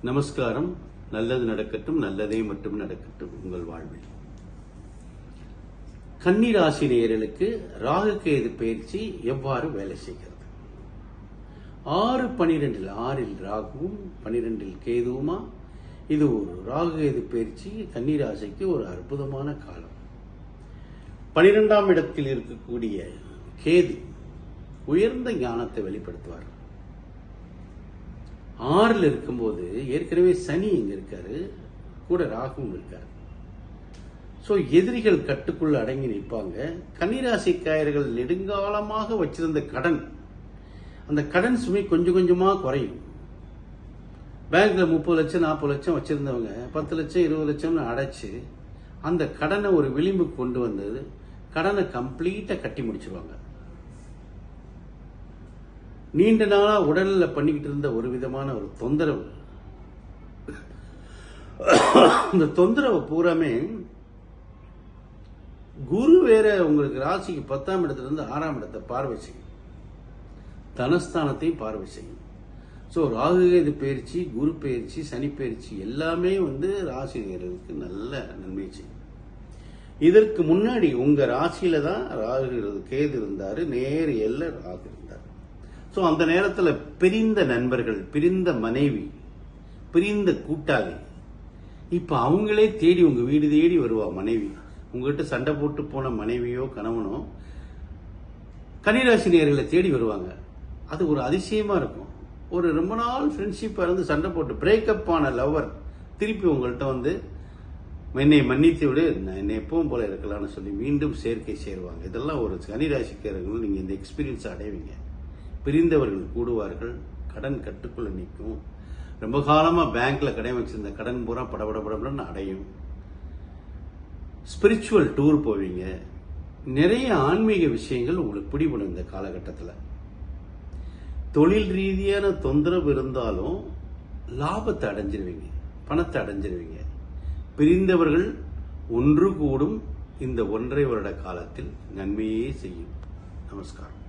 நமஸ்காரம். நல்லது நடக்கட்டும், நல்லதே மட்டும் நடக்கட்டும் உங்கள் வாழ்வில். கன்னி ராசி நேயர்களுக்கு ராகு கேது பயிற்சி எவ்வாறு வேலை செய்கிறது? 6-12 6 ராகுவும் 12 கேதுவுமா? இது ஒரு ராகு கேது பயிற்சி கன்னி ராசிக்கு ஒரு அற்புதமான காலம். 12ஆம் இடத்தில் இருக்கக்கூடிய கேது உயர்ந்த ஞானத்தை வெளிப்படுத்துவார். 6 இருக்கும்போது ஏற்கனவே சனி இங்க இருக்காரு, கூட ராகுவும் இருக்காரு. சோ எதிரிகள் கட்டுக்குள்ள அடங்கி நிற்பாங்க. கன்னிராசிக்காரர்கள் நெடுங்காலமாக வச்சிருந்த கடன், அந்த கடன் சுமை கொஞ்சம் கொஞ்சமா குறையும். பேங்க்ல 30 லட்சம் 40 லட்சம் வச்சிருந்தவங்க 10 லட்சம் 20 லட்சம் அடைச்சு அந்த கடனை ஒரு விளிம்பு கொண்டு வந்தது, கடனை கம்ப்ளீட்டா கட்டி முடிச்சிருவாங்க. நீண்ட நாளா உடல்ல பண்ணிக்கிட்டு இருந்த ஒரு விதமான ஒரு தொந்தரவு, இந்த தொந்தரவு பூராமே குரு வேற உங்களுக்கு ராசிக்கு 10ஆம் இடத்துல இருந்து 6ஆம் இடத்தை பார்வை செய்யும், தனஸ்தானத்தையும் பார்வை செய்யும். ஸோ ராகு கேது பயிற்சி, குரு பயிற்சி, சனி பயிற்சி எல்லாமே ராசினியர்களுக்கு நல்ல நன்மை செய்யும். இதற்கு முன்னாடி உங்க ராசியில தான் ராகு கேது இருந்தாரு, நேர் எல்ல ராகு இருந்தார். ஸோ அந்த நேரத்தில் பிரிந்த நண்பர்கள், பிரிந்த மனைவி, பிரிந்த கூட்டாளி, இப்ப அவங்களே தேடி உங்க வீடு தேடி வருவா. மனைவி உங்ககிட்ட சண்டை போட்டு போன மனைவியோ கணவனோ கன்னிராசி நேயர்களை தேடி வருவாங்க. அது ஒரு அதிசயமா இருக்கும். ஒரு ரொம்ப நாள் ஃப்ரெண்ட்ஷிப்பா இருந்து சண்டை போட்டு பிரேக்கப் ஆன லவர் திருப்பி உங்கள்கிட்ட என்னை மன்னித்து விடு, நான் என்னை எப்பவும் போல இருக்கலாம்னு சொல்லி மீண்டும் சேர்க்கை சேருவாங்க. இதெல்லாம் ஒரு கன்னிராசிக்காரர்கள் நீங்க இந்த எக்ஸ்பீரியன்ஸ் அடைவீங்க. பிரிந்தவர்கள் கூடுவார்கள், கடன் கட்டுக்குள்ள நிற்கும். ரொம்ப காலமா பேங்க்ல கடன் வச்சிருந்த கடன் பூரா படபடன்னு அடையும். ஸ்பிரிச்சுவல் டூர் போவீங்க. நிறைய ஆன்மீக விஷயங்கள் உங்களுக்கு பிடிபடும். இந்த காலகட்டத்தில் தொழில் ரீதியான தொந்தரவு இருந்தாலும் லாபத்தை அடைஞ்சிருவீங்க, பணத்தை அடைஞ்சிருவீங்க. பிரிந்தவர்கள் ஒன்று கூடும் இந்த 1.5 வருட காலத்தில் நன்மையே செய்யும். நமஸ்காரம்.